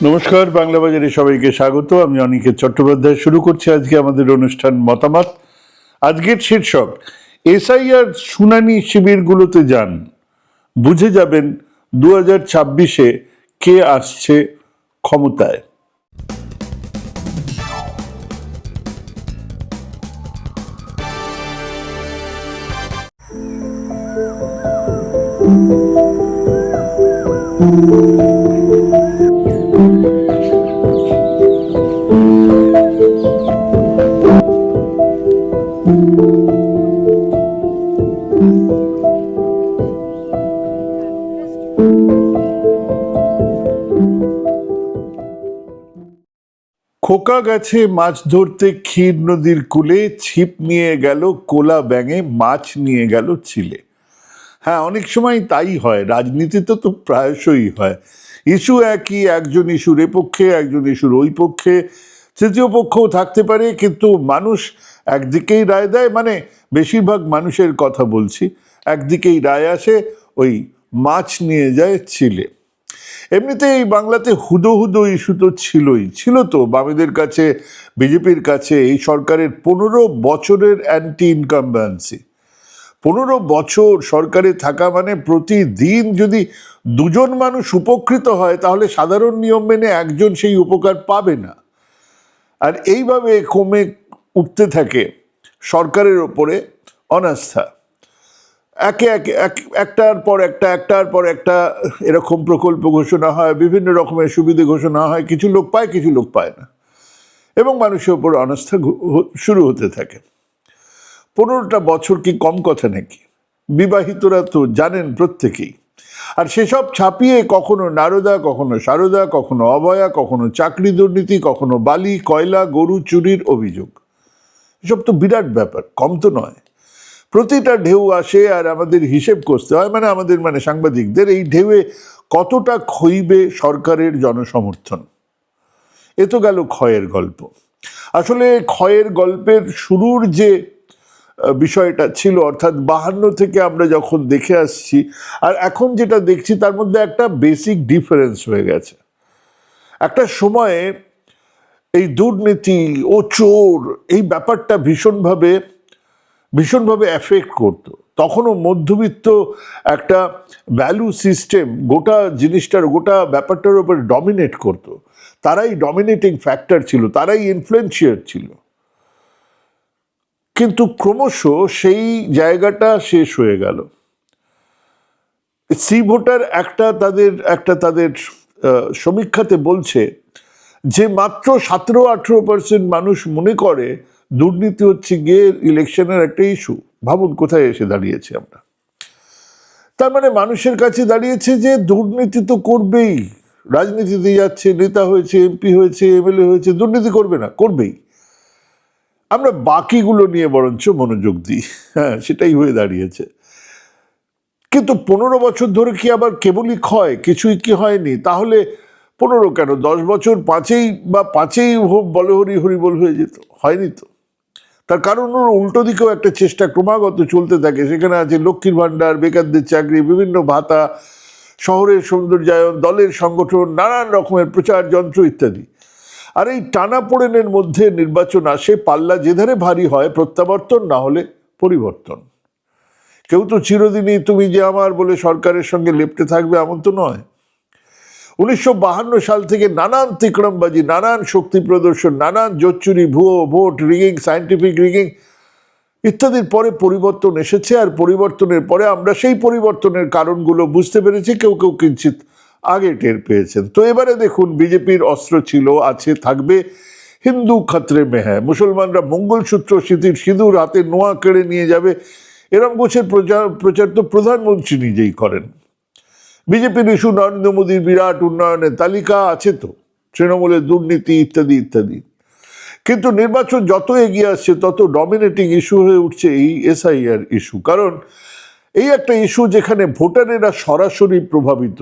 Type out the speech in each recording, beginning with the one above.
নমস্কার, বাংলা বাজারে সবাইকে স্বাগত। আমি অনিকেত চট্টোপাধ্যায়। শুরু করছি আজকে আমাদের অনুষ্ঠান মতামত। আজকের শীর্ষক, এসআইআর শুনানি শিবিরগুলোতে যান, বুঝে যাবেন 2026-এ কে আসছে ক্ষমতায়। খোকা গেছে মাছ ধরতে ক্ষীর নদীর কূলে, ছিপ নিয়ে গেল কোলা ব্যাঙে, মাছ নিয়ে গেল চিলে। হ্যাঁ, অনেক সময় তাই হয়, রাজনীতিতে তো প্রায়শই হয়। ইস্যু একই, একজন ইস্যুর এ পক্ষে, একজন ইস্যুর ওই পক্ষে, তৃতীয় পক্ষও থাকতে পারে, কিন্তু মানুষ একদিকেই রায় দেয়। মানে বেশিরভাগ মানুষের কথা বলছি, একদিকেই রায় আসে, ওই মাছ নিয়ে যায় চিলে। এমনিতে এই বাংলাতে হুদো হুদো ইস্যু তো ছিল তো বামেদের কাছে, বিজেপির কাছে। এই সরকারের 15 বছরের অ্যান্টি ইনকামব্যান্সি, 15 বছর সরকারে থাকা মানে প্রতিদিন যদি দুজন মানুষ উপকৃত হয়, তাহলে সাধারণ নিয়ম মেনে একজন সেই উপকার পাবে না। আর এইভাবে কমে উঠতে থাকে সরকারের ওপরে অনাস্থা। একে একে একটার পর একটা এরকম প্রকল্প ঘোষণা হয়, বিভিন্ন রকমের সুবিধে ঘোষণা হয়, কিছু লোক পায়, কিছু লোক পায় না, এবং মানুষের ওপর অনাস্থা শুরু হতে থাকে। 15টা বছর কি কম কথা নাকি? বিবাহিতরা তো জানেন প্রত্যেকেই। আর সেসব ছাপিয়ে কখনো নারদা, কখনো সারদা, কখনো অভয়া, কখনো চাকরি দুর্নীতি, কখনো বালি, কয়লা, গরু চুরির অভিযোগ। এসব তো বিরাট ব্যাপার, কম তো নয়। প্রতিটা ঢেউ আসে আর আমাদের হিসেব করতে হয়, আমাদের সাংবাদিকদের, এই ঢেউয়ে কতটা ক্ষইবে সরকারের জনসমর্থন। এ তো গেল ক্ষয়ের গল্প। আসলে ক্ষয়ের গল্পের শুরুর যে বিষয়টা ছিল, অর্থাৎ 52 থেকে আমরা যখন দেখে আসছি আর এখন যেটা দেখছি, তার মধ্যে একটা বেসিক ডিফারেন্স হয়ে গেছে। একটা সময়ে এই দুর্নীতি ও চোর, এই ব্যাপারটা ভীষণভাবে এফেক্ট করতো। তখনও মধ্যবিত্ত একটা ভ্যালু সিস্টেম গোটা জিনিসটার, গোটা ব্যাপারটার উপর ডমিনেট করতো। তারাই ডমিনেটিং ফ্যাক্টর ছিল, তারাই ইনফ্লুয়েন্সিয়ার ছিল। কিন্তু ক্রমশ সেই জায়গাটা শেষ হয়ে গেল। সি ভোটার তাদের সমীক্ষাতে বলছে যে মাত্র 17-18% মানুষ মনে করে দুর্নীতি হচ্ছে গিয়ে ইলেকশনের একটা ইস্যু। ভাবুন কোথায় এসে দাঁড়িয়েছে আমরা। তার মানে মানুষের কাছে দাঁড়িয়েছে যে দুর্নীতি তো করবেই, রাজনীতিতে যাচ্ছে, নেতা হয়েছে, এমপি হয়েছে, এমএলএ হয়েছে, দুর্নীতি করবে না, করবেই। আমরা বাকিগুলো নিয়ে বরঞ্চ মনোযোগ দিই। হ্যাঁ, সেটাই হয়ে দাঁড়িয়েছে। কিন্তু 15 বছর ধরে কি আবার কেবলই ক্ষয়, কিছুই কি হয়নি? তাহলে 15 কেন, 10 বছর, পাঁচেই বলে হরি হরি বল হয়ে যেত, হয়নি তো। তার কারণ ওর উল্টো দিকেও একটা চেষ্টা ক্রমাগত চলতে থাকে। সেখানে আছে লক্ষ্মীর ভাণ্ডার, বেকারদের চাকরি, বিভিন্ন ভাতা, শহরের সৌন্দর্যায়ন, দলের সংগঠন, নানান রকমের প্রচার যন্ত্র ইত্যাদি। আর এই টানাপোড়েনের মধ্যে নির্বাচন আসে, পাল্লা যেধারে ভারী হয় প্রত্যাবর্তন, না হলে পরিবর্তন। কেউ তো চিরদিনই তুমি যে আমার বলে সরকারের সঙ্গে লেপ্টে থাকবে এমন তো নয়। 1952 সাল থেকে নানান তিকড়মবাজি, নানান শক্তি প্রদর্শন, নানান জোচ্চুরি, ভুয়ো ভোট, রিগিং, সায়েন্টিফিক রিগিং ইত্যাদির পরে পরিবর্তন এসেছে। আর পরিবর্তনের পরে আমরা সেই পরিবর্তনের কারণগুলো বুঝতে পেরেছি, কেউ কেউ কিঞ্চিত আগে টের পেয়েছেন। তো এবারে দেখুন, বিজেপির অস্ত্র ছিল, আছে, থাকবে হিন্দু খতরে মে হ্যায়। মুসলমানরা মঙ্গলসূত্র, সিঁদুর হাতে নোয়া কেড়ে নিয়ে যাবে, এরম গোছের প্রচার তো প্রধানমন্ত্রী নিজেই করেন। বিজেপির ইস্যু নরেন্দ্র মোদীর বিরাট উন্নয়নের তালিকা আছে তো, তৃণমূলের দুর্নীতি ইত্যাদি ইত্যাদি। কিন্তু নির্বাচন যত এগিয়ে আসছে তত ডমিনেটিং ইস্যু হয়ে উঠছে এই এসআইআর ইস্যু। কারণ এই একটা ইস্যু যেখানে ভোটারেরা সরাসরি প্রভাবিত।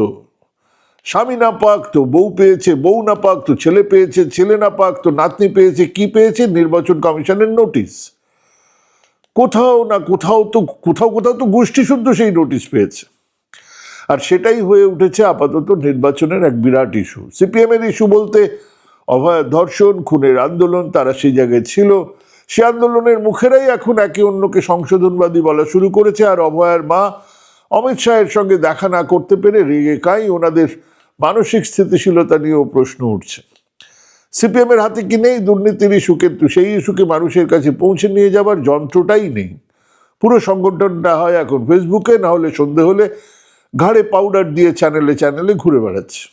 স্বামী না পাক তো বউ পেয়েছে, বউ না পাক তো ছেলে পেয়েছে, ছেলে না পাক তো নাতনি পেয়েছে। কি পেয়েছে? নির্বাচন কমিশনের নোটিশ। কোথাও তো গোষ্ঠী শুদ্ধ সেই নোটিশ পেয়েছে। আর সেটাই হয়ে উঠেছে আপাতত নির্বাচনের এক বিরাট ইস্যু। সিপিএম এর ইস্যু বলতে অভয়ার ধর্ষণ, খুনের আন্দোলন, তারা সেই জায়গায় ছিল, সে আন্দোলনের মুখেরাই এখন একে অন্যকে সংশোধনবাদী বলা শুরু করেছে। আর অভয়ার মা অমিত শাহের সঙ্গে দেখা না করতে পেরে রেগে কাই ওনাদের মানসিক স্থিতিশীলতা নিয়েও প্রশ্ন উঠছে। সিপিএম এর হাতে কি নেই দুর্নীতির ইস্যু, কিন্তু সেই ইস্যুকে মানুষের কাছে পৌঁছে নিয়ে যাবার যন্ত্রটাই নেই। পুরো সংগঠনটা হয় এখন ফেসবুকে, না হলে সন্ধে হলে ঘাড়ে পাউডার দিয়ে চ্যানেলে চ্যানেলে ঘুরে বেড়াচ্ছে।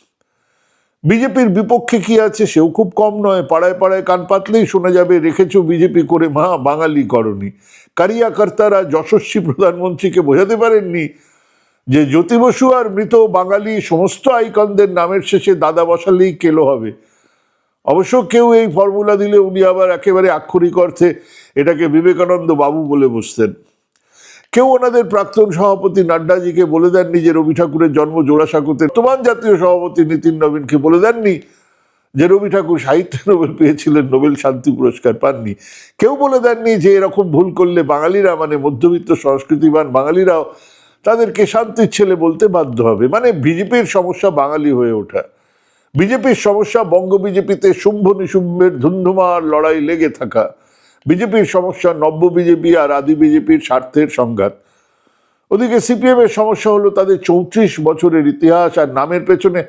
বিজেপির বিপক্ষে কি আছে সেও খুব কম নয়। পাড়ায় পাড়ায় কান পাতলেই শোনা যাবে রেখেছো বিজেপি করে মা, বাঙালি করনি। কারিয়াকর্তারা যশস্বী প্রধানমন্ত্রীকে বোঝাতে পারেননি যে জ্যোতি বসু আর মৃত বাঙালি সমস্ত আইকনদের নামের শেষে দাদা বসালেই কেলো হবে। অবশ্য কেউ এই ফর্মুলা দিলে উনি আবার একেবারে আক্ষরিক অর্থে এটাকে বিবেকানন্দ বাবু বলে বসতেন। কেউ ওনাদের প্রাক্তন সভাপতি নাড্ডাজিকে বলে দেননি যে রবি ঠাকুরের জন্ম জোড়াসাঁকোতে। বর্তমান জাতীয় সভাপতি নীতিন নবীনকে বলে দেননি যে রবি ঠাকুর সাহিত্য নোবেল পেয়েছিলেন, নোবেল শান্তি পুরস্কার পাননি। কেউ বলে দেননি যে এরকম ভুল করলে বাঙালিরা, মানে মধ্যবিত্ত সংস্কৃতিবান বাঙালিরাও তাদেরকে শান্তির ছেলে বলতে বাধ্য হবে। মানে বিজেপির সমস্যা বাঙালি হয়ে ওঠা, বিজেপির সমস্যা বঙ্গ বিজেপিতে শুম্ভ নিশুম্ভের ধুন্ধুমার লড়াই লেগে থাকা, বিজেপির সমস্যা নব্য বিজেপি আর আদি বিজেপির স্বার্থের সংঘাত। ওদিকে সিপিএম এর সমস্যা হলো তাদের 34 বছরের ইতিহাস আর নামের পেছনে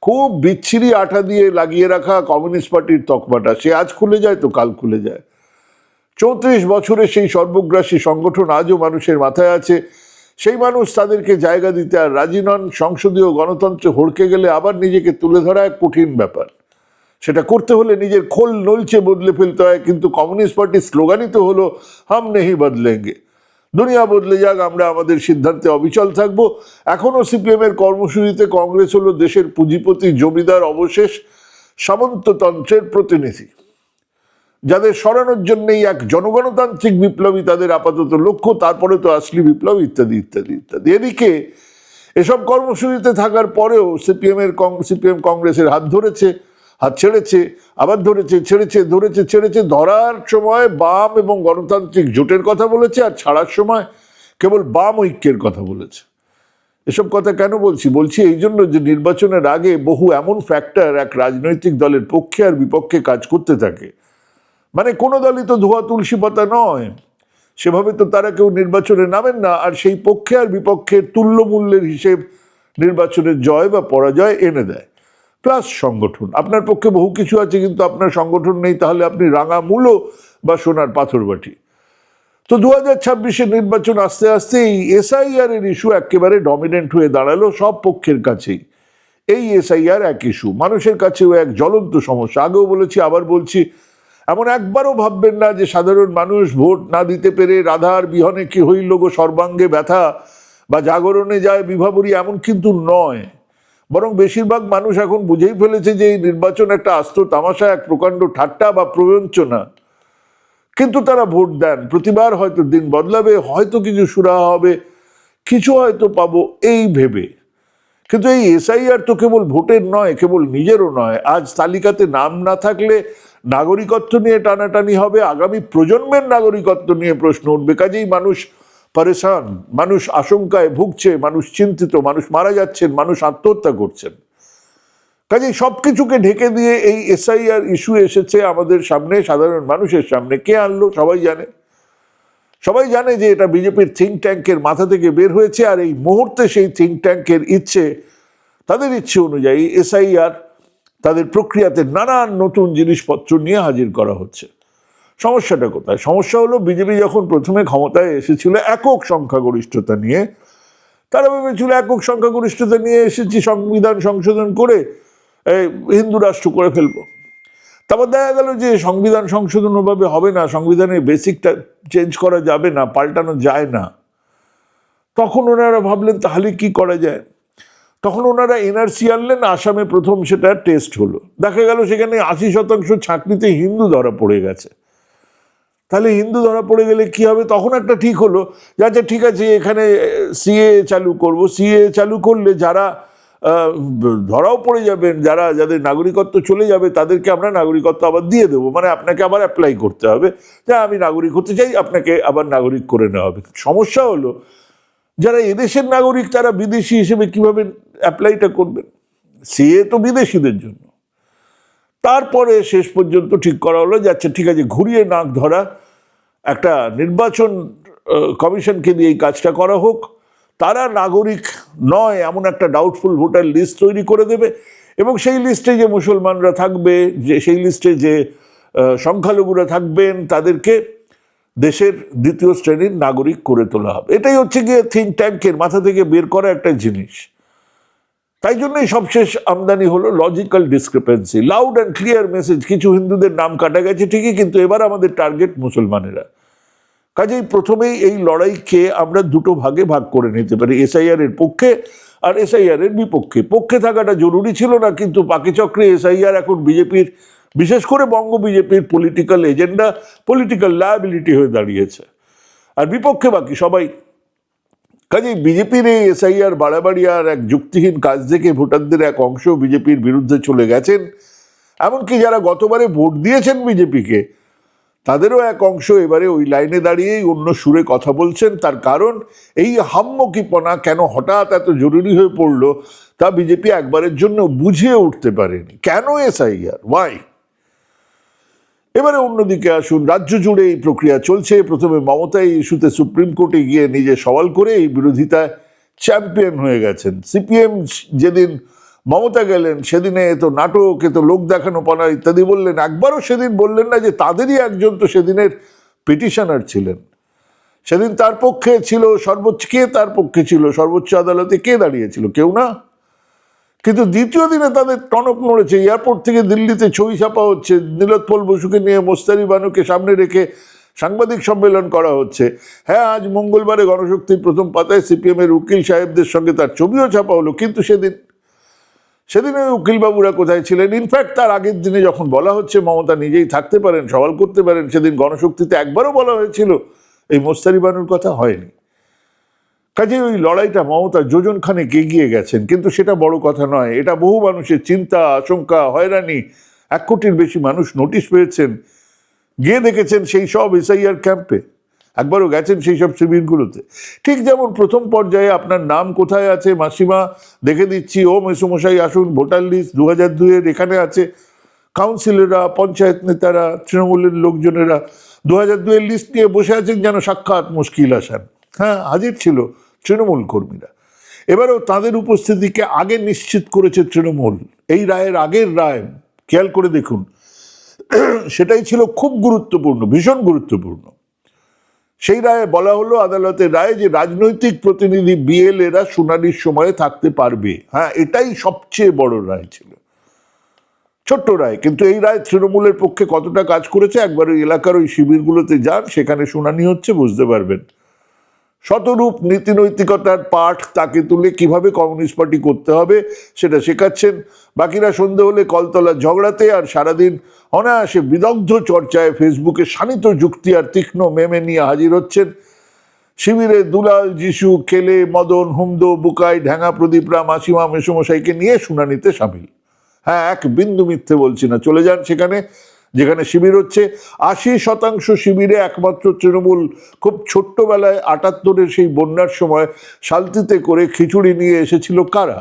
খুব বিচ্ছিরি আঠা দিয়ে লাগিয়ে রাখা কমিউনিস্ট পার্টির তকমাটা। সে আজ খুলে যায় তো কাল খুলে যায়। 34 বছরে সেই সর্বগ্রাসী সংগঠন আজও মানুষের মাথায় আছে। সেই মানুষ তাদেরকে জায়গা দিতে আর রাজি নন। সংসদীয় গণতন্ত্রে হড়কে গেলে আবার নিজেকে তুলে ধরা এক কঠিন ব্যাপার। সেটা করতে হলে নিজের খোল নলচে বদলে ফেলতে হয়। কিন্তু কমিউনিস্ট পার্টির স্লোগানই তো হলো হাম নেহি বদলেঙ্গে, দুনিয়া বদলে যাক, আমরা আমাদের সিদ্ধান্তে অবিচল থাকবো। এখনো সিপিএম এর কর্মসূচিতে কংগ্রেস হলো দেশের পুঁজিপতি জমিদার অবশেষ সামন্ততন্ত্রের প্রতিনিধি, যাদের সরানোর জন্যই এক জনগণতান্ত্রিক বিপ্লবী তাদের আপাতত লক্ষ্য। তারপরে তো আসলি বিপ্লব, ইত্যাদি ইত্যাদি ইত্যাদি। এদিকে এসব কর্মসূচিতে থাকার পরেও সিপিএম কংগ্রেসের হাত ধরেছে, হাত ছেড়েছে, আবার ধরেছে, ছেড়েছে, ধরেছে, ছেড়েছে। ধরার সময় বাম এবং গণতান্ত্রিক জোটের কথা বলেছে, আর ছাড়ার সময় কেবল বাম ঐক্যের কথা বলেছে। এসব কথা কেন বলছি এই জন্য যে নির্বাচনের আগে বহু এমন ফ্যাক্টর এক রাজনৈতিক দলের পক্ষে আর বিপক্ষে কাজ করতে থাকে। মানে কোনো দলই তো ধোয়া তুলসী পাতা নয়, সেভাবে তো তারা কেউ নির্বাচনে নামেন না। আর সেই পক্ষে আর বিপক্ষের তুল্য মূল্যের হিসেব নির্বাচনের জয় বা পরাজয় এনে দেয়। প্লাস সংগঠন, আপনার পক্ষে বহু কিছু আছে কিন্তু আপনার সংগঠন নেই, তাহলে আপনি রাঙা মূলো বা সোনার পাথর বাটি। তো 2026-এর নির্বাচন আস্তে আস্তে এই এসআইআর এর ইস্যু একেবারে ডমিনেন্ট হয়ে দাঁড়ালো সব পক্ষের কাছেই। এই এসআইআর এক ইস্যু, মানুষের কাছেও এক জ্বলন্ত সমস্যা। আগেও বলেছি, আবার বলছি, এমন একবারও ভাববেন না যে সাধারণ মানুষ ভোট না দিতে পেরে রাধার বিহনে কি হইল গো সর্বাঙ্গে ব্যথা বা জাগরণে যায় বিভাবরী, এমন কিন্তু নয়। বরং বেশিরভাগ মানুষ এখন বুঝেই ফেলেছে যে এই নির্বাচন একটা আস্ত তামাশা, এক প্রকাণ্ড ঠাট্টা বা প্রবঞ্চনা। কিন্তু তারা ভোট দেন। প্রতিবার হয়তো দিন বদলাবে, হয়তো কিছু সুরাহা হবে, কিছু হয়তো পাবো এই ভেবে। কিন্তু এই এসআইআর তো কেবল ভোটের নয়, কেবল নিজেরও নয়। আজ তালিকাতে নাম না থাকলে নাগরিকত্ব নিয়ে টানাটানি হবে, আগামী প্রজন্মের নাগরিকত্ব নিয়ে প্রশ্ন উঠবে। কাজেই মানুষ পরেশান, মানুষ আশঙ্কায় ভুগছে, মানুষ চিন্তিত, মানুষ মারা যাচ্ছেন, মানুষ আত্মহত্যা করছেন। কাজেই সবকিছুকে ঢেকে দিয়ে এই এসআইআর ইস্যু এসেছে আমাদের সামনে, সাধারণ মানুষের সামনে। কে আনলো সবাই জানে যে এটা বিজেপির থিঙ্ক ট্যাঙ্কের মাথা থেকে বের হয়েছে। আর এই মুহূর্তে সেই থিঙ্ক ট্যাঙ্কের তাদের ইচ্ছে অনুযায়ী এসআইআর তাদের প্রক্রিয়াতে নানান নতুন জিনিসপত্র নিয়ে হাজির করা হচ্ছে। সমস্যাটা কোথায়? সমস্যা হলো বিজেপি যখন প্রথমে ক্ষমতায় এসেছিল একক সংখ্যাগরিষ্ঠতা নিয়ে, তারা ভেবেছিল একক সংখ্যাগরিষ্ঠতা নিয়ে এসেছি, সংবিধান সংশোধন করে হিন্দু রাষ্ট্র করে ফেলবো। তারপর দেখা গেল যে সংবিধান সংশোধন ওভাবে হবে না, সংবিধানের বেসিকটা চেঞ্জ করা যাবে না, পাল্টানো যায় না। তখন ওনারা ভাবলেন তাহলে কি করা যায়। তখন ওনারা এনআরসি আনলেন। আসামে প্রথম সেটা টেস্ট হলো, দেখা গেল সেখানে 80% ছাঁকনিতে হিন্দু ধরা পড়ে গেছে। তাহলে হিন্দু ধরা পড়ে গেলে কি হবে? তখন একটা ঠিক হলো যে আচ্ছা ঠিক আছে, এখানে সিএ চালু করব। সিএ চালু করলে যারা ধরাও পড়ে যাবেন, যাদের নাগরিকত্ব চলে যাবে, তাদেরকে আমরা নাগরিকত্ব আবার দিয়ে দেবো। মানে আপনাকে আবার অ্যাপ্লাই করতে হবে যে আমি নাগরিক হতে চাই, আপনাকে আবার নাগরিক করে নেওয়া হবে। সমস্যা হলো যারা এদেশের নাগরিক তারা বিদেশি হিসেবে কিভাবে অ্যাপ্লাইটা করবেন? সিএ তো বিদেশিদের জন্য। তারপরে শেষ পর্যন্ত ঠিক করা হলো যে আচ্ছা ঠিক আছে, ঘুরিয়ে নাক ধরা একটা নির্বাচন কমিশনকে দিয়ে এই কাজটা করা হোক, তারা নাগরিক নয় এমন একটা ডাউটফুল ভোটার লিস্ট তৈরি করে দেবে, এবং সেই লিস্টে যে মুসলমানরা থাকবে, যে সেই লিস্টে যে সংখ্যালঘুরা থাকবেন, তাদেরকে দেশের দ্বিতীয় শ্রেণীর নাগরিক করে তোলা হবে। এটাই হচ্ছে গিয়ে থিঙ্ক ট্যাঙ্কের মাথা থেকে বের করা একটা জিনিস। তাই জন্যই সবশেষ আমদানি হলো logical discrepancy, loud and clear message. কিছু হিন্দুদের নাম কাটা গেছে ঠিকই, কিন্তু এবার আমাদের টার্গেট মুসলমানেরা। কাজেই প্রথমেই এই লড়াইকে আমরা দুটো ভাগে ভাগ করে নিতে পারি, এসআইআর এর পক্ষে আর এসআইআর এর বিপক্ষে। পক্ষে থাকাটা জরুরি ছিল না, কিন্তু পাকিচক্রে এসআইআর এখন বিজেপির, বিশেষ করে বঙ্গ বিজেপির পলিটিক্যাল এজেন্ডা, পলিটিক্যাল লায়াবিলিটি হয়ে দাঁড়িয়েছে, আর বিপক্ষে বাকি সবাই। কাজেই বিজেপির এই এসআইআর বাড়াবাড়ি আর এক যুক্তিহীন কাজ দেখে ভোটারদের এক অংশ বিজেপির বিরুদ্ধে চলে গেছেন। এমনকি যারা গতবারে ভোট দিয়েছেন বিজেপিকে, তাদেরও এক অংশ এবারে ওই লাইনে দাঁড়িয়েই অন্য সুরে কথা বলছেন। তার কারণ এই হাম্মকিপনা কেন হঠাৎ এত জরুরি হয়ে পড়ল তা বিজেপি একবারের জন্য বুঝিয়ে উঠতে পারেনি। কেন এসআইআর, ওয়াই? এবারে অন্যদিকে আসুন, রাজ্য জুড়ে এই প্রক্রিয়া চলছে। প্রথমে মমতা এই ইস্যুতে সুপ্রিম কোর্টে গিয়ে নিজে সওয়াল করে এই বিরোধিতায় চ্যাম্পিয়ন হয়ে গেছেন। সিপিএম যেদিন মমতা গেলেন সেদিনে এ তো নাটক, এ তো লোক দেখানো পনা ইত্যাদি বললেন। একবারও সেদিন বললেন না যে তাদেরই একজন তো সেদিনের পিটিশনার ছিলেন। সেদিন তার পক্ষে ছিল সর্বোচ্চ, কে তার পক্ষে ছিল সর্বোচ্চ আদালতে, কে দাঁড়িয়েছিল? কেউ না। কিন্তু দ্বিতীয় দিনে তাদের টনক নড়েছে। এয়ারপোর্ট থেকে দিল্লিতে ছবি ছাপা হচ্ছে, নীলোৎপল বসুকে নিয়ে মোস্তারি বানুকে সামনে রেখে সাংবাদিক সম্মেলন করা হচ্ছে। হ্যাঁ, আজ মঙ্গলবারে গণশক্তির প্রথম পাতায় সিপিএম এর উকিল সাহেবদের সঙ্গে তার ছবিও ছাপা হলো, কিন্তু সেদিনে উকিলবাবুরা কোথায় ছিলেন? ইনফ্যাক্ট তার আগের দিনে যখন বলা হচ্ছে মমতা নিজেই থাকতে পারেন, সওয়াল করতে পারেন, সেদিন গণশক্তিতে একবারও বলা হয়েছিল এই মোস্তারি বানুর কথা? হয়নি। কাজে ওই লড়াইটা মমতা যোজনখানেক এগিয়ে গেছেন, কিন্তু সেটা বড় কথা নয়। এটা বহু মানুষের চিন্তা, আশঙ্কা, হয়রানি। 1 কোটির বেশি মানুষ নোটিশ পেয়েছেন, গিয়ে দেখেছেন সেই সব এসআইআর ক্যাম্পে, একবারও গেছেন সেই সব শিবিরগুলোতে। ঠিক যেমন প্রথম পর্যায়ে আপনার নাম কোথায় আছে মাসিমা দেখে দিচ্ছি, ও মেসোমশাই আসুন, ভোটার লিস্ট 2002-এর এখানে আছে। কাউন্সিলররা, পঞ্চায়েত নেতারা, তৃণমূলের লোকজনেরা 2002-এর লিস্ট নিয়ে বসে আছেন যেন সাক্ষাৎ মুশকিল আসান। হ্যাঁ, হাজির ছিল তৃণমূল কর্মীরা। এবারেও তাদের উপস্থিতিকে আগে নিশ্চিত করেছে তৃণমূল। এই রায়ের আগের রায় খেয়াল করে দেখুন, সেটাই ছিল খুব গুরুত্বপূর্ণ, ভীষণ গুরুত্বপূর্ণ। সেই রায়ে বলা হলো, আদালতের রায়, যে রাজনৈতিক প্রতিনিধি বিএলএরা শুনানির সময়ে থাকতে পারবে। হ্যাঁ, এটাই সবচেয়ে বড় রায় ছিল। ছোট্ট রায়, কিন্তু এই রায় তৃণমূলের পক্ষে কতটা কাজ করেছে একবার ওই এলাকার ওই শিবিরগুলোতে যান, সেখানে শুনানি হচ্ছে, বুঝতে পারবেন। শতরূপ নীতি নৈতিকতার পাঠ তাকে তুলে কিভাবে কমিউনিস্ট পার্টি করতে হবে সেটা শেখাচ্ছেন। বাকিরা সন্ধে হলে কলতলা ঝগড়াতে আর সারাদিন অনায়াসে বিদগ্ধ চর্চায় ফেসবুকে শানিত যুক্তি আর তীক্ষ্ণ মেমে নিয়ে হাজির হচ্ছেন। শিবিরে দুলাল, যিশু, কেলে, মদন, হুমদো, বুকাই, ঢ্যাঙা প্রদীপরা মাসিমা মেসোমশাইকে নিয়ে শুনানিতে সামিল। হ্যাঁ, এক বিন্দু মিথ্যে বলছি না। চলে যান সেখানে যেখানে শিবির হচ্ছে। 80% শিবিরে একমাত্র তৃণমূল খুব ছোট্টবেলায় 78-এর সেই বন্যার সময় শালতিতে করে খিচুড়ি নিয়ে এসেছিল কারা?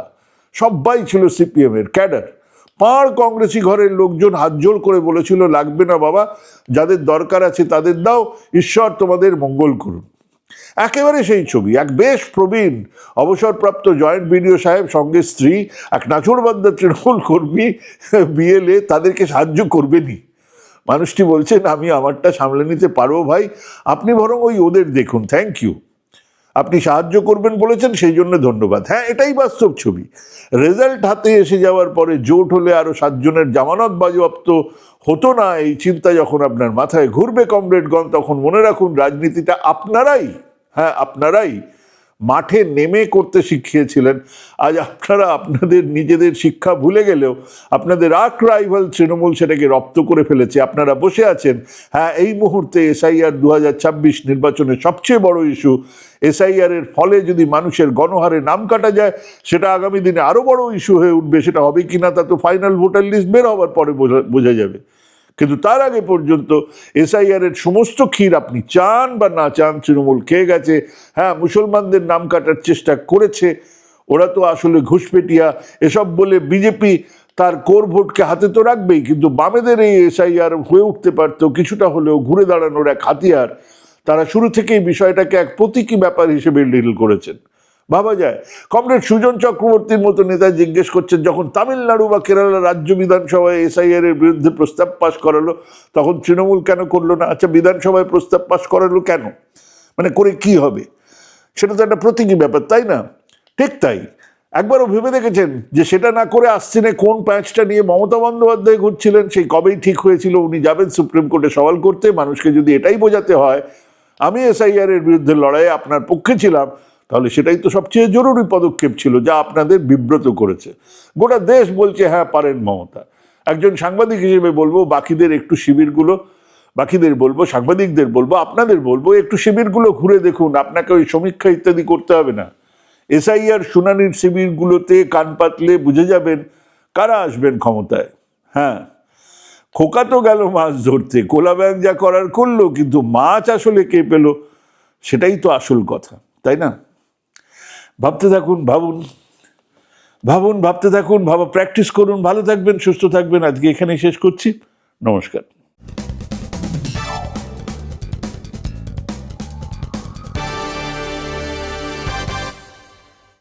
সবাই ছিল সিপিএম এর ক্যাডার। পাড় কংগ্রেসি ঘরের লোকজন হাতজোড় করে বলেছিল, লাগবে না বাবা, যাদের দরকার আছে তাদের দাও, ঈশ্বর তোমাদের মঙ্গল করুন। একেবারে সেই ছবি। এক বেশ প্রবীণ অবসরপ্রাপ্ত জয়েন্ট বিডিও সাহেব সঙ্গে স্ত্রী, এক নাছোড়বান্দা তৃণমূল কর্মী বিএলএ, তাদেরকে সাহায্য করবেনি। মানুষটি বলছেন, আমি আমারটা সামলে নিতে পারবো ভাই, আপনি বরং ওই ওদের দেখুন, থ্যাংক ইউ। আপনি সাহায্য করবেন বলেছেন, সেই জন্য ধন্যবাদ। হ্যাঁ, এটাই বাস্তব ছবি। রেজাল্ট হাতে এসে যাওয়ার পরে জোট হলে আরো 7 জনের জামানত বাজেয়াপ্ত হতো না, এই চিন্তা যখন আপনার মাথায় ঘুরবে কমরেডগণ, তখন মনে রাখুন রাজনীতিটা আপনারাই, হ্যাঁ আপনারাই মাঠে নেমে করতে শিখিয়েছিলেন। আজ আপনারা আপনাদের নিজেদের শিক্ষা ভুলে গেলেও আপনাদের আর্ক রাইভাল তৃণমূল সেটাকে রপ্ত করে ফেলেছে। আপনারা বসে আছেন। হ্যাঁ, এই মুহূর্তে এসআইআর 2026 নির্বাচনের সবচেয়ে বড় ইস্যু। এসআইআর এর ফলে যদি মানুষের গণহারে নাম কাটা যায়, সেটা আগামী দিনে আরো বড় ইস্যু হয়ে উঠবে। সেটা হবে কিনা তা তো ফাইনাল ভোটার লিস্ট বের হওয়ার পরে বোঝা যাবে। কিন্তু তার আগে পর্যন্ত এসআইআর এর সমস্ত ক্ষীর আপনি চান বা না চান তৃণমূল খেয়ে গেছে। হ্যাঁ, মুসলমানদের নাম কাটার চেষ্টা করেছে, ওরা তো আসলে ঘুষপেটিয়া এসব বলে বিজেপি তার কোর ভোটকে হাতে তো রাখবেই, কিন্তু বামেদের এই এসআইআর হয়ে উঠতে পারতো কিছুটা হলেও ঘুরে দাঁড়ানোর এক হাতিয়ার। তারা শুরু থেকেই বিষয়টাকে এক প্রতীকী ব্যাপার হিসেবে ডিল করেছেন। ভাবা যায়, কমরেড সুজন চক্রবর্তীর মতো নেতা জিজ্ঞেস করছেন, যখন তামিলনাড়ু বা কেরালা রাজ্য বিধানসভায় এসআইআর এর বিরুদ্ধে প্রস্তাব পাশ করালো তখন তৃণমূল কেন করলো না? আচ্ছা, বিধানসভায় প্রস্তাব পাশ করালো কেন? মানে করে কি হবে? সেটা তো একটা প্রতীকী ব্যাপার, তাই না? ঠিক তাই, একবারও ভেবে দেখেছেন যে সেটা না করে আসছিনে কোন প্যাঁচটা নিয়ে মমতা বন্দ্যোপাধ্যায় ঘুরছিলেন? সেই কবেই ঠিক হয়েছিল উনি যাবেন সুপ্রিম কোর্টে সওয়াল করতে। মানুষকে যদি এটাই বোঝাতে হয় আমি এসআইআর এর বিরুদ্ধে লড়াইয়ে আপনার পক্ষে ছিলাম, তাহলে সেটাই তো সবচেয়ে জরুরি পদক্ষেপ ছিল, যা আপনাদের বিব্রত করেছে। গোটা দেশ বলছে হ্যাঁ পারেন মমতা। একজন সাংবাদিক হিসেবে বলবো বাকিদের একটু শিবিরগুলো, বাকিদের বলবো, সাংবাদিকদের বলবো, আপনাদের বলবো, একটু শিবিরগুলো ঘুরে দেখুন। আপনাকে ওই সমীক্ষা ইত্যাদি করতে হবে না। এসআইআর শুনানির শিবিরগুলোতে কান পাতলে বুঝে যাবেন কারা আসবেন ক্ষমতায়। হ্যাঁ, খোকা তো গেল মাছ ধরতে, কোলা ব্যাং যা করার করলো, কিন্তু মাছ আসলে কে পেল সেটাই তো আসল কথা, তাই না? ভাবতে থাকুন, ভাবুন, ভাবুন, ভাবতে থাকুন, ভাবা প্র্যাকটিস করুন। ভালো থাকবেন, সুস্থ থাকবেন। আজকে এখানেই শেষ করছি। নমস্কার।